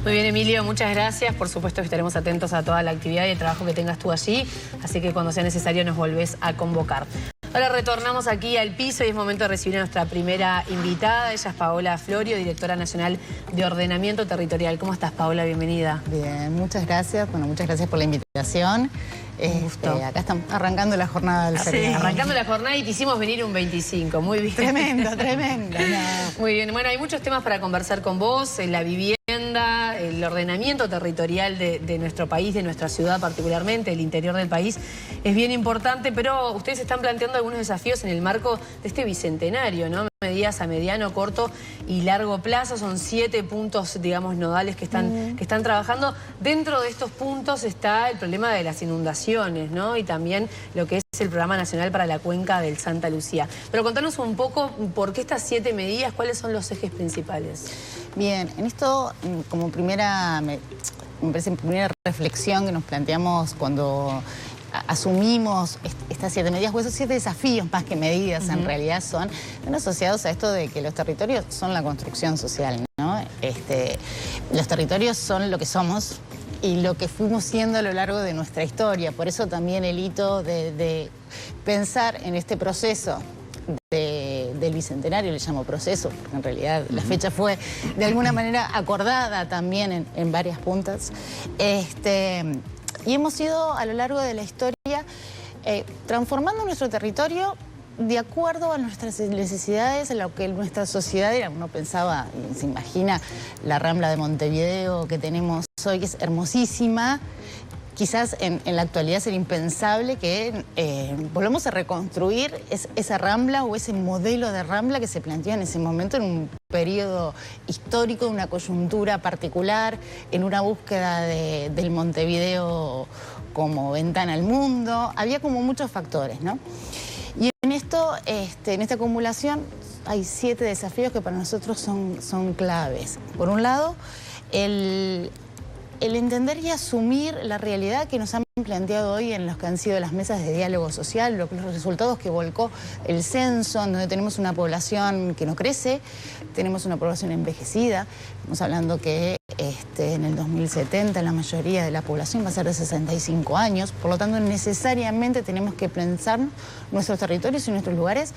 Muy bien, Emilio, muchas gracias. Por supuesto que estaremos atentos a toda la actividad y el trabajo que tengas tú allí, así que cuando sea necesario nos volvés a convocar. Ahora retornamos aquí al piso y es momento de recibir a nuestra primera invitada. Ella es Paola Florio, directora nacional de Ordenamiento Territorial. ¿Cómo estás, Paola? Bienvenida. Bien, muchas gracias. Bueno, muchas gracias por la invitación. Un gusto. Acá estamos arrancando la jornada del feriado. Arrancando la jornada y te hicimos venir un 25. Muy bien. Tremendo, tremendo. No. Muy bien. Bueno, hay muchos temas para conversar con vos. La vivienda, el ordenamiento territorial de nuestro país, de nuestra ciudad particularmente, el interior del país, es bien importante, pero ustedes están planteando algunos desafíos en el marco de este bicentenario, ¿no? Medidas a mediano, corto y largo plazo. Son 7 puntos, digamos, nodales que están trabajando. Dentro de estos puntos está el problema de las inundaciones, ¿no? Y también lo que es el Programa Nacional para la Cuenca del Santa Lucía. Pero contanos un poco por qué estas 7 medidas, cuáles son los ejes principales. Bien, en esto, como primera reflexión que nos planteamos cuando asumimos estas 7 medidas, o esos 7 desafíos más que medidas en realidad son asociados a esto de que los territorios son la construcción social, ¿no? Los territorios son lo que somos y lo que fuimos siendo a lo largo de nuestra historia. Por eso también el hito de pensar en este proceso del bicentenario, le llamo proceso, porque en realidad la fecha fue de alguna manera acordada también en varias puntas. Y hemos ido a lo largo de la historia transformando nuestro territorio de acuerdo a nuestras necesidades, a lo que nuestra sociedad era. Uno pensaba, se imagina la Rambla de Montevideo que tenemos hoy, que es hermosísima. Quizás en la actualidad sería impensable que volvamos a reconstruir esa Rambla o ese modelo de Rambla que se planteó en ese momento en un periodo histórico, en una coyuntura particular, en una búsqueda del Montevideo como ventana al mundo. Había como muchos factores, ¿no? Y en esto, en esta acumulación hay 7 desafíos que para nosotros son claves. Por un lado, el entender y asumir la realidad que nos han planteado hoy en los que han sido las mesas de diálogo social, los resultados que volcó el censo, en donde tenemos una población que no crece, tenemos una población envejecida. Estamos hablando que en el 2070 la mayoría de la población va a ser de 65 años, por lo tanto necesariamente tenemos que pensar nuestros territorios y nuestros lugares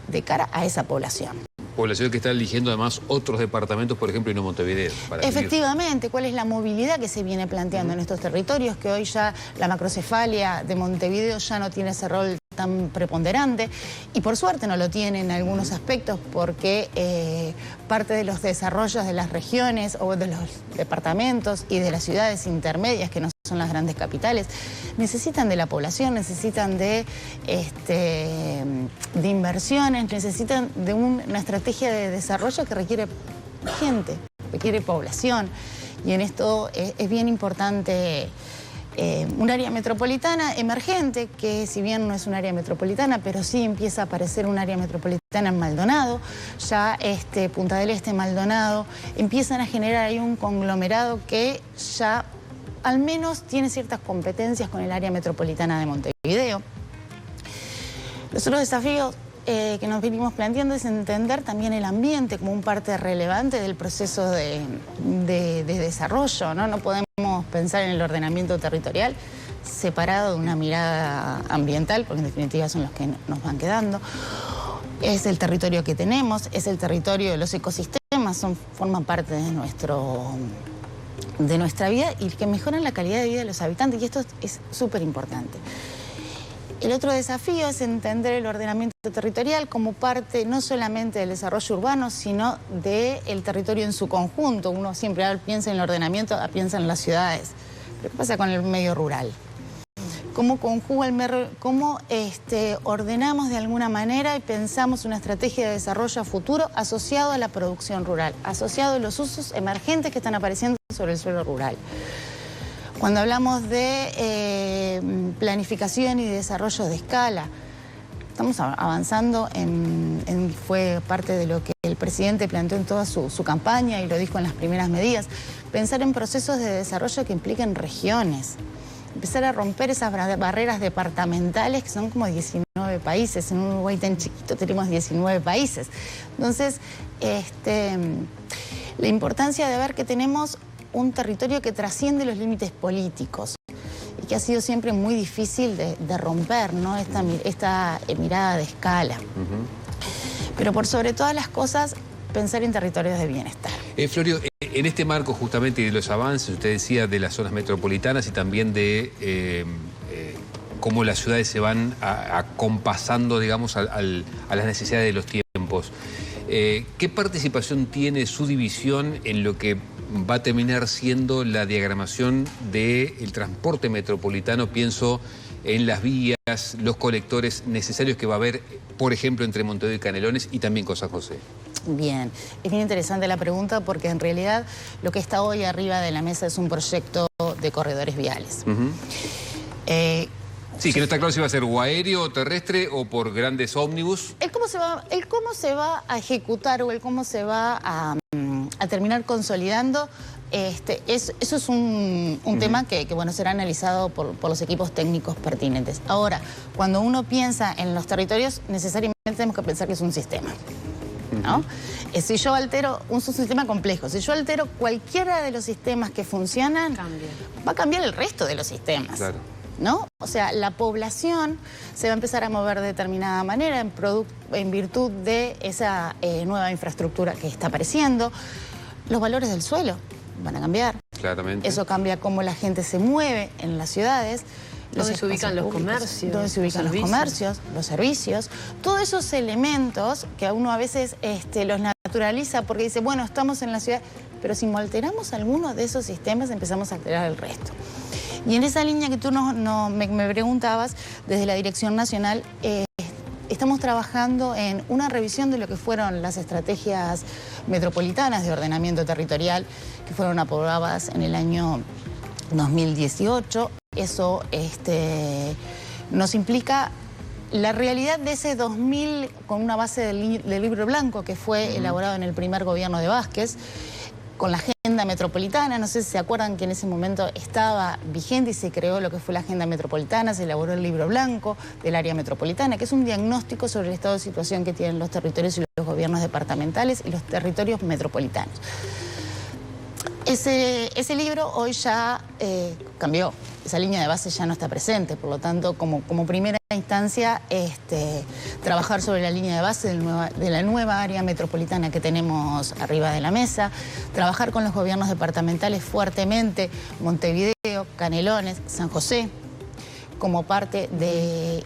de cara a esa población. Población que está eligiendo además otros departamentos, por ejemplo, y no Montevideo. Efectivamente, ¿cuál es la movilidad que se viene planteando en estos territorios? Que hoy ya la macrocefalia de Montevideo ya no tiene ese rol tan preponderante y por suerte no lo tiene en algunos aspectos porque parte de los desarrollos de las regiones o de los departamentos y de las ciudades intermedias, que no son las grandes capitales, necesitan de la población, necesitan de inversiones, necesitan de una estrategia de desarrollo que requiere gente, requiere población. Y en esto es bien importante un área metropolitana emergente, que si bien no es un área metropolitana, pero sí empieza a aparecer un área metropolitana en Maldonado. Ya Punta del Este, Maldonado, empiezan a generar ahí un conglomerado que ya al menos tiene ciertas competencias con el área metropolitana de Montevideo. Los otros desafíos que nos venimos planteando es entender también el ambiente como un parte relevante del proceso de desarrollo, ¿no? No podemos pensar en el ordenamiento territorial separado de una mirada ambiental, porque en definitiva son los que nos van quedando. Es el territorio que tenemos, es el territorio de los ecosistemas, forman parte de nuestra vida y que mejoran la calidad de vida de los habitantes, y esto es súper importante. El otro desafío es entender el ordenamiento territorial como parte no solamente del desarrollo urbano, sino del territorio en su conjunto. Uno siempre piensa en el ordenamiento, piensa en las ciudades. Pero ¿qué pasa con el medio rural? ¿Cómo conjuga cómo ordenamos de alguna manera y pensamos una estrategia de desarrollo a futuro asociado a la producción rural, asociado a los usos emergentes que están apareciendo sobre el suelo rural? Cuando hablamos de planificación y desarrollo de escala, estamos avanzando fue parte de lo que el presidente planteó en toda su campaña y lo dijo en las primeras medidas, pensar en procesos de desarrollo que impliquen regiones, empezar a romper esas barreras departamentales que son como 19 países. En un Uruguay tan chiquito tenemos 19 países. Entonces, la importancia de ver que tenemos un territorio que trasciende los límites políticos y que ha sido siempre muy difícil de romper, ¿no? Esta mirada de escala. Pero por sobre todas las cosas, pensar en territorios de bienestar. Florio, en este marco justamente de los avances, usted decía de las zonas metropolitanas y también de cómo las ciudades se van acompasando, digamos, a las necesidades de los tiempos. ¿Qué participación tiene su división en lo que va a terminar siendo la diagramación del transporte metropolitano? Pienso en las vías, los colectores necesarios que va a haber, por ejemplo, entre Montevideo y Canelones y también con San José. Bien, es bien interesante la pregunta porque en realidad lo que está hoy arriba de la mesa es un proyecto de corredores viales. Sí, que no está claro si va a ser o aéreo o terrestre o por grandes ómnibus. El cómo se va a ejecutar o el cómo se va a terminar consolidando, eso es un tema que bueno, será analizado por los equipos técnicos pertinentes. Ahora, cuando uno piensa en los territorios, necesariamente tenemos que pensar que es un sistema, ¿no? Si yo altero, un sistema complejo, si yo altero cualquiera de los sistemas que funcionan, va a cambiar el resto de los sistemas. Claro. ¿No? O sea, la población se va a empezar a mover de determinada manera en virtud de esa nueva infraestructura que está apareciendo. Los valores del suelo van a cambiar. Claramente. Eso cambia cómo la gente se mueve en las ciudades. ¿Dónde se ubican los comercios? ¿Dónde se ubican los comercios, los servicios? Todos esos elementos que a uno a veces los naturaliza porque dice, bueno, estamos en la ciudad, pero si alteramos algunos de esos sistemas empezamos a alterar el resto. Y en esa línea que tú me preguntabas, desde la Dirección Nacional, estamos trabajando en una revisión de lo que fueron las estrategias metropolitanas de ordenamiento territorial que fueron aprobadas en el año 2018. Eso nos implica la realidad de ese 2000 con una base del libro blanco que fue elaborado en el primer gobierno de Vázquez, con la agenda metropolitana. No sé si se acuerdan que en ese momento estaba vigente y se creó lo que fue la agenda metropolitana, se elaboró el libro blanco del área metropolitana, que es un diagnóstico sobre el estado de situación que tienen los territorios y los gobiernos departamentales y los territorios metropolitanos. Ese libro hoy ya cambió, esa línea de base ya no está presente, por lo tanto, como primera instancia, trabajar sobre la línea de base de la nueva área metropolitana que tenemos arriba de la mesa, trabajar con los gobiernos departamentales fuertemente, Montevideo, Canelones, San José, como parte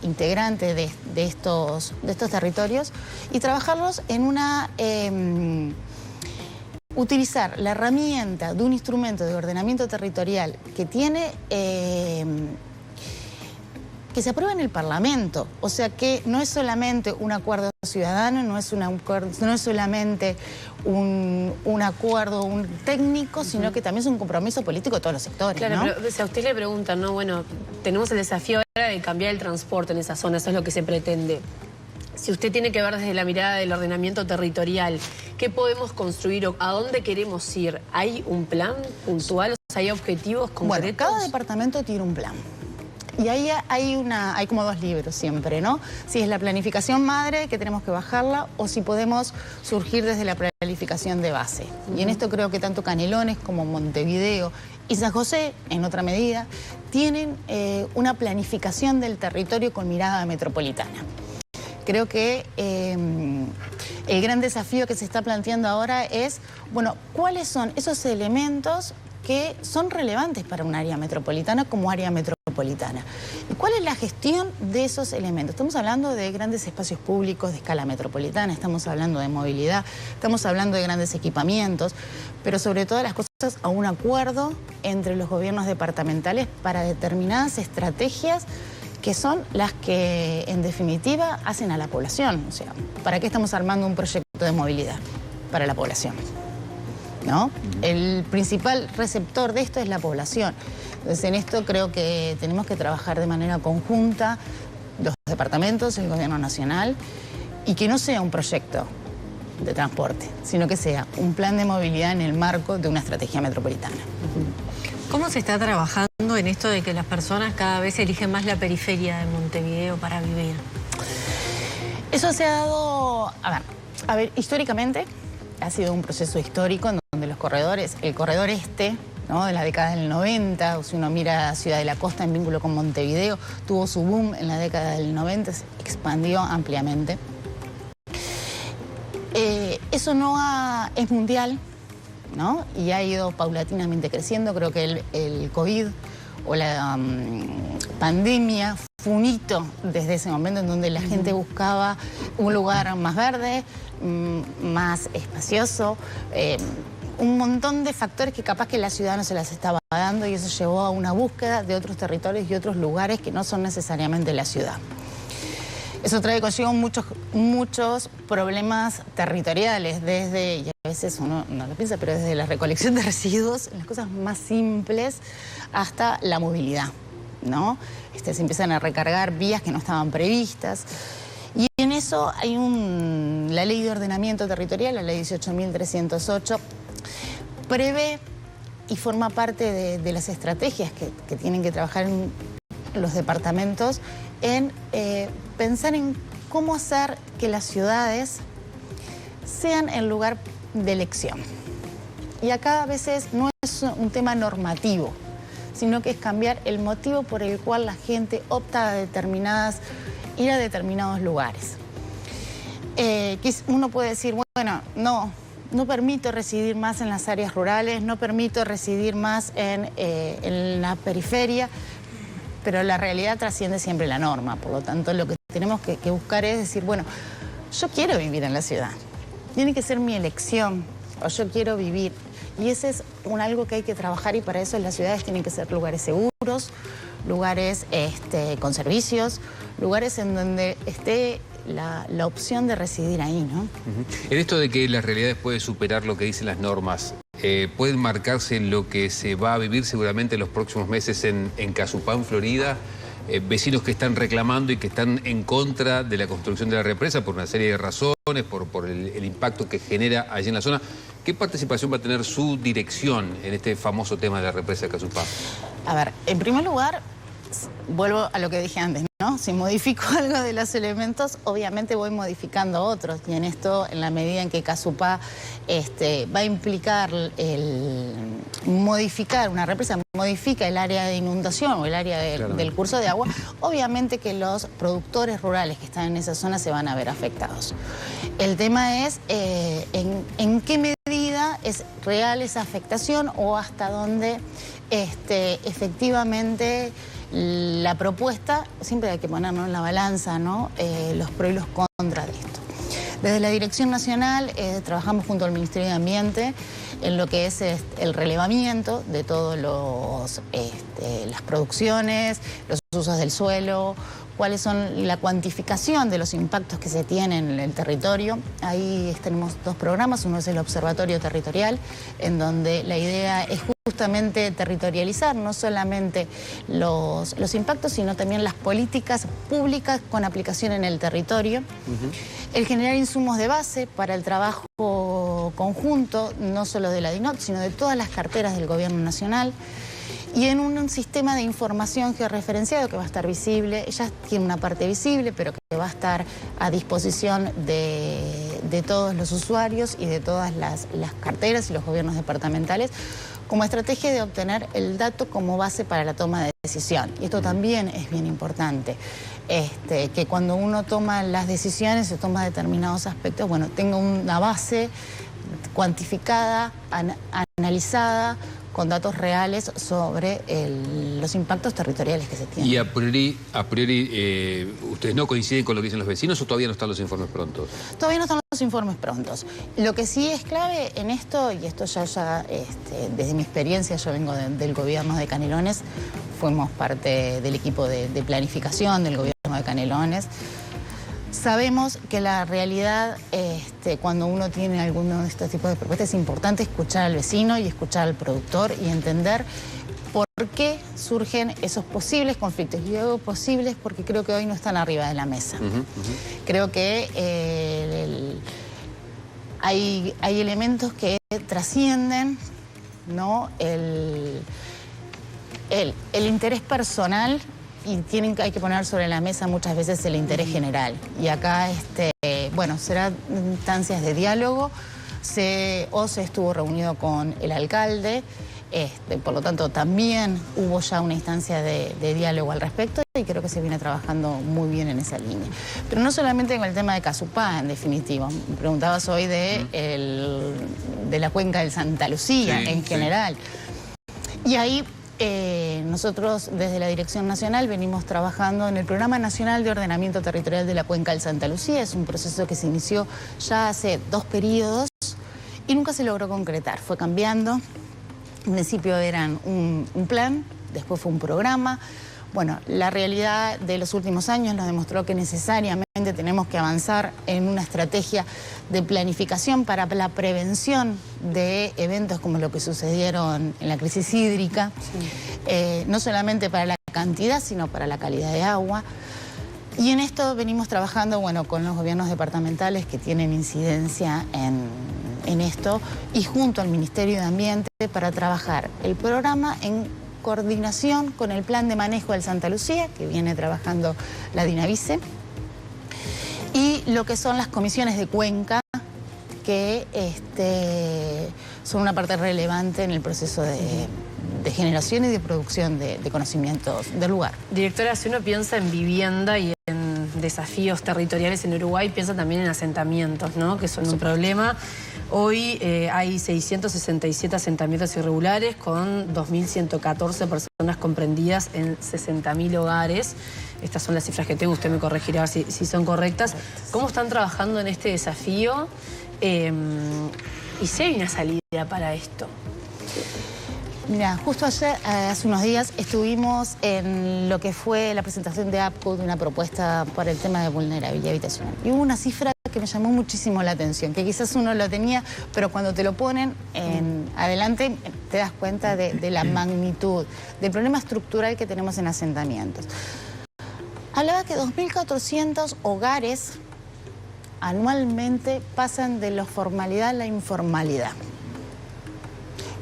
integrante de estos territorios, y trabajarlos en utilizar la herramienta de un instrumento de ordenamiento territorial que tiene, que se aprueba en el Parlamento. O sea que no es solamente un acuerdo ciudadano, no es solamente un acuerdo técnico, sino que también es un compromiso político de todos los sectores. Claro, ¿no? pero si a usted le preguntan, ¿no? Bueno, tenemos el desafío ahora de cambiar el transporte en esa zona, eso es lo que se pretende. Si usted tiene que ver desde la mirada del ordenamiento territorial, ¿qué podemos construir o a dónde queremos ir? ¿Hay un plan puntual? O sea, ¿hay objetivos concretos? Bueno, cada departamento tiene un plan. Y ahí hay como dos libros siempre, ¿no? Si es la planificación madre, que tenemos que bajarla, o si podemos surgir desde la planificación de base. Y en esto creo que tanto Canelones como Montevideo y San José, en otra medida, tienen una planificación del territorio con mirada metropolitana. Creo que el gran desafío que se está planteando ahora es, bueno, ¿cuáles son esos elementos que son relevantes para un área metropolitana como área metropolitana? ¿Y cuál es la gestión de esos elementos? Estamos hablando de grandes espacios públicos de escala metropolitana, estamos hablando de movilidad, estamos hablando de grandes equipamientos, pero sobre todas las cosas a un acuerdo entre los gobiernos departamentales para determinadas estrategias que son las que, en definitiva, hacen a la población. O sea, ¿para qué estamos armando un proyecto de movilidad? Para la población, ¿no? El principal receptor de esto es la población. Entonces, en esto creo que tenemos que trabajar de manera conjunta, los departamentos, el gobierno nacional, y que no sea un proyecto de transporte, sino que sea un plan de movilidad en el marco de una estrategia metropolitana. ¿Cómo se está trabajando en esto de que las personas cada vez eligen más la periferia de Montevideo para vivir? Eso se ha dado, históricamente ha sido un proceso histórico en donde los corredores, el corredor este, ¿no? De la década del 90, o si uno mira Ciudad de la Costa en vínculo con Montevideo, tuvo su boom en la década del 90, se expandió ampliamente. Eso es mundial, ¿no? Y ha ido paulatinamente creciendo. Creo que el COVID o la pandemia fue un hito desde ese momento en donde la gente buscaba un lugar más verde, más espacioso, un montón de factores que capaz que la ciudad no se las estaba dando, y eso llevó a una búsqueda de otros territorios y otros lugares que no son necesariamente la ciudad. Eso trae consigo muchos problemas territoriales, desde, y a veces uno no lo piensa, pero desde la recolección de residuos, las cosas más simples, hasta la movilidad, ¿no? Se empiezan a recargar vías que no estaban previstas. Y en eso hay la Ley de Ordenamiento Territorial, la Ley 18.308, prevé y forma parte de las estrategias que tienen que trabajar en los departamentos en pensar en cómo hacer que las ciudades sean el lugar de elección. Y acá a veces no es un tema normativo, sino que es cambiar el motivo por el cual la gente opta a ir a determinados lugares. Uno puede decir, bueno, no permito residir más en las áreas rurales, no permito residir más en la periferia, pero la realidad trasciende siempre la norma. Por lo tanto, lo que tenemos que buscar es decir, bueno, yo quiero vivir en la ciudad, tiene que ser mi elección, o yo quiero vivir. Y ese es algo que hay que trabajar, y para eso las ciudades tienen que ser lugares seguros, lugares con servicios, lugares en donde esté la opción de residir ahí, ¿no? En esto de que las realidades pueden superar lo que dicen las normas, ¿pueden marcarse lo que se va a vivir seguramente en los próximos meses en Cazupán, Florida? Vecinos que están reclamando y que están en contra de la construcción de la represa por una serie de razones, por el impacto que genera allí en la zona. ¿Qué participación va a tener su dirección en este famoso tema de la represa de Cazupán? A ver, en primer lugar, vuelvo a lo que dije antes, ¿no? Si modifico algo de los elementos, obviamente voy modificando otros. Y en esto, en la medida en que Cazupá va a implicar modificar una represa, modifica el área de inundación o el área del curso de agua, obviamente que los productores rurales que están en esa zona se van a ver afectados. El tema es en qué medida es real esa afectación, o hasta dónde efectivamente la propuesta, siempre hay que ponernos en la balanza, ¿no? Los pros y los contras de esto. Desde la Dirección Nacional trabajamos junto al Ministerio de Ambiente en lo que es el relevamiento de todas las producciones, los usos del suelo, cuáles son la cuantificación de los impactos que se tienen en el territorio. Ahí tenemos dos programas, uno es el Observatorio Territorial, en donde la idea es justamente territorializar no solamente los impactos, sino también las políticas públicas con aplicación en el territorio. El generar insumos de base para el trabajo conjunto, no solo de la DINOT, sino de todas las carteras del Gobierno Nacional. Y en un sistema de información georreferenciado que va a estar visible, ya tiene una parte visible, pero que va a estar a disposición de todos los usuarios y de todas las carteras y los gobiernos departamentales, como estrategia de obtener el dato como base para la toma de decisión. Y esto también es bien importante, que cuando uno toma las decisiones, se toma determinados aspectos, bueno, tenga una base cuantificada, analizada, con datos reales sobre los impactos territoriales que se tienen. ¿Y a priori ustedes no coinciden con lo que dicen los vecinos, o todavía no están los informes prontos? Todavía no están los informes prontos. Lo que sí es clave en esto, y esto ya desde mi experiencia, yo vengo del gobierno de Canelones, fuimos parte del equipo de planificación del gobierno de Canelones. Sabemos que la realidad, cuando uno tiene alguno de estos tipos de propuestas, es importante escuchar al vecino y escuchar al productor y entender por qué surgen esos posibles conflictos. Y digo posibles porque creo que hoy no están arriba de la mesa. Creo que hay elementos que trascienden, ¿no? el interés personal, y hay que poner sobre la mesa muchas veces el interés general. Y acá, bueno, serán instancias de diálogo, o se estuvo reunido con el alcalde, Por lo tanto, también hubo ya una instancia de diálogo al respecto y creo que se viene trabajando muy bien en esa línea. Pero no solamente con el tema de Casupá, en definitiva. Me preguntabas hoy de la cuenca del Santa Lucía en general. Y ahí nosotros desde la Dirección Nacional venimos trabajando en el Programa Nacional de Ordenamiento Territorial de la Cuenca del Santa Lucía. Es un proceso que se inició ya hace 2 periodos y nunca se logró concretar. Fue cambiando. En principio eran un plan, después fue un programa. Bueno, la realidad de los últimos años nos demostró que necesariamente tenemos que avanzar en una estrategia de planificación para la prevención de eventos como lo que sucedieron en la crisis hídrica, no solamente para la cantidad, sino para la calidad de agua. Y en esto venimos trabajando, bueno, con los gobiernos departamentales que tienen incidencia en esto y junto al Ministerio de Ambiente para trabajar el programa en coordinación con el plan de manejo del Santa Lucía, que viene trabajando la DINAVICE, y lo que son las comisiones de cuenca, que son una parte relevante en el proceso de generación y de producción de conocimientos del lugar. Directora, si uno piensa en vivienda y en desafíos territoriales en Uruguay, piensa también en asentamientos, ¿no? Que son un problema. Hoy hay 667 asentamientos irregulares con 2.114 personas comprendidas en 60.000 hogares. Estas son las cifras que tengo, usted me corregirá si son correctas. ¿Cómo están trabajando en este desafío? ¿Y si hay una salida para esto? Mira, justo ayer, hace unos días, estuvimos en lo que fue la presentación de APCO, de una propuesta por el tema de vulnerabilidad habitacional. Y hubo una cifra que me llamó muchísimo la atención, que quizás uno lo tenía, pero cuando te lo ponen adelante te das cuenta de la magnitud, del problema estructural que tenemos en asentamientos. Hablaba que 2.400 hogares anualmente pasan de la formalidad a la informalidad.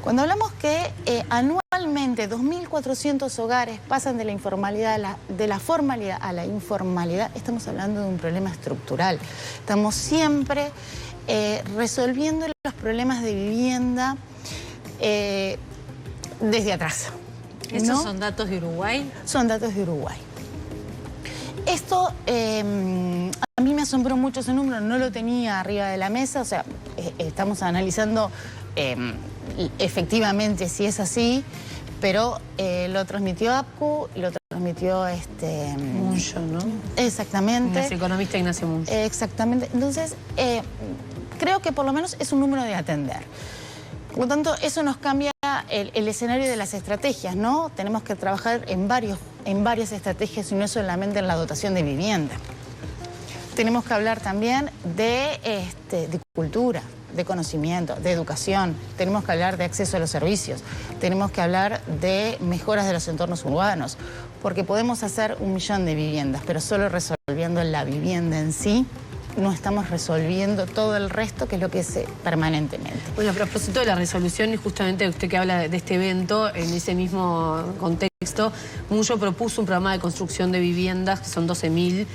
Cuando hablamos que anualmente 2.400 hogares pasan de la informalidad de la formalidad a la informalidad, estamos hablando de un problema estructural. Estamos siempre resolviendo los problemas de vivienda desde atrás. ¿Esos son datos de Uruguay? Son datos de Uruguay. Esto a mí me asombró mucho ese número, no lo tenía arriba de la mesa, o sea, estamos analizando efectivamente si es así, pero lo transmitió APCU, lo transmitió Muncho, ¿no? Exactamente. El economista Ignacio Muncho. Exactamente. Entonces, creo que por lo menos es un número de atender. Por lo tanto, eso nos cambia el escenario de las estrategias, ¿no? Tenemos que trabajar en varias estrategias y no solamente en la dotación de vivienda. Tenemos que hablar también de cultura, de conocimiento, de educación. Tenemos que hablar de acceso a los servicios. Tenemos que hablar de mejoras de los entornos urbanos. Porque podemos hacer 1 millón de viviendas, pero solo resolviendo la vivienda en sí, no estamos resolviendo todo el resto, que es lo que es permanentemente. Bueno, a propósito de la resolución, y justamente usted que habla de este evento, en ese mismo contexto, Muncho propuso un programa de construcción de viviendas, que son 12.000,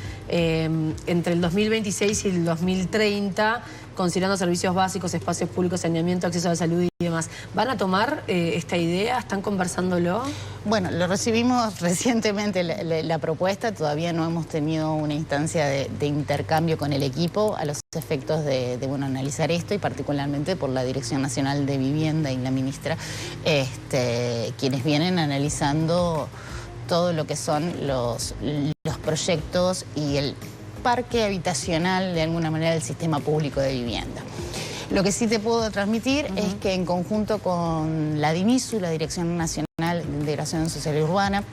entre el 2026 y el 2030, considerando servicios básicos, espacios públicos, saneamiento, acceso a la salud y demás. ¿Van a tomar esta idea? ¿Están conversándolo? Bueno, lo recibimos recientemente la propuesta, todavía no hemos tenido una instancia de intercambio con el equipo a los efectos de analizar esto, y particularmente por la Dirección Nacional de Vivienda y la ministra, quienes vienen analizando todo lo que son los proyectos y el parque habitacional, de alguna manera, del sistema público de vivienda. Lo que sí te puedo transmitir es que en conjunto con la DINISU, la Dirección Nacional de Integración Social y Urbana,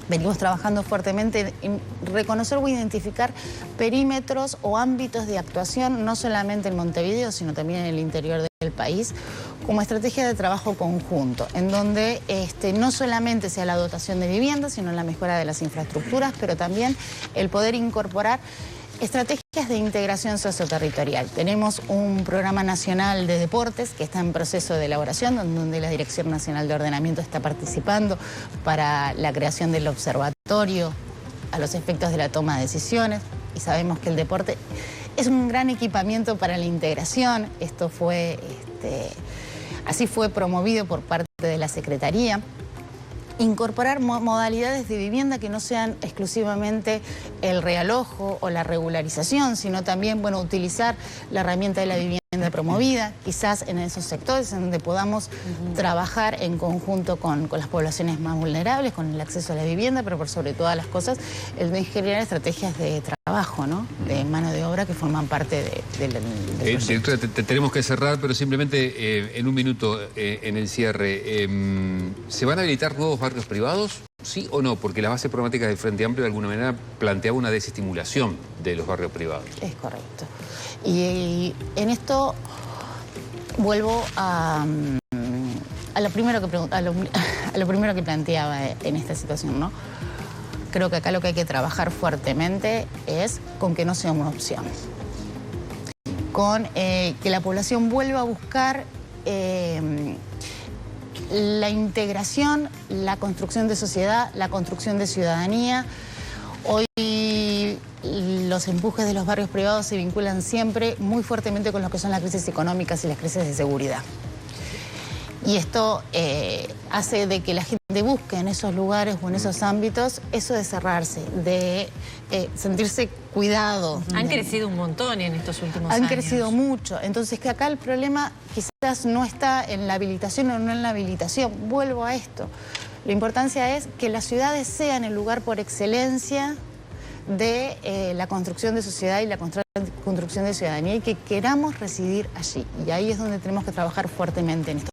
venimos trabajando fuertemente en reconocer o identificar perímetros o ámbitos de actuación, no solamente en Montevideo, sino también en el interior del país, como estrategia de trabajo conjunto, en donde no solamente sea la dotación de viviendas, sino la mejora de las infraestructuras, pero también el poder incorporar estrategias de integración socioterritorial. Tenemos un programa nacional de deportes que está en proceso de elaboración, donde la Dirección Nacional de Ordenamiento está participando para la creación del observatorio a los efectos de la toma de decisiones, y sabemos que el deporte es un gran equipamiento para la integración. Esto fue, así fue promovido por parte parte de la Secretaría. Incorporar modalidades de vivienda que no sean exclusivamente el realojo o la regularización, sino también, bueno, utilizar la herramienta de la vivienda promovida, quizás en esos sectores en donde podamos trabajar en conjunto con las poblaciones más vulnerables, con el acceso a la vivienda, pero por sobre todas las cosas, el de generar estrategias de trabajo, ¿no? De mano de obra que forman parte del Directora, tenemos que cerrar, pero simplemente en un minuto en el cierre. ¿Se van a habilitar nuevos barrios privados? ¿Sí o no? Porque la base programática del Frente Amplio de alguna manera planteaba una desestimulación de los barrios privados. Es correcto. Y en esto vuelvo a lo primero que planteaba en esta situación, ¿no? Creo que acá lo que hay que trabajar fuertemente es con que no sea una opción. Con que la población vuelva a buscar la integración, la construcción de sociedad, la construcción de ciudadanía. Hoy los empujes de los barrios privados se vinculan siempre muy fuertemente con lo que son las crisis económicas y las crisis de seguridad. Y esto hace de que la gente busque en esos lugares o en esos ámbitos eso de cerrarse, de sentirse cuidado. Han crecido un montón en estos últimos años. Han crecido mucho. Entonces, que acá el problema quizás no está en la habilitación o no en la habilitación. Vuelvo a esto. La importancia es que las ciudades sean el lugar por excelencia de la construcción de sociedad y la construcción de ciudadanía y que queramos residir allí. Y ahí es donde tenemos que trabajar fuertemente en esto.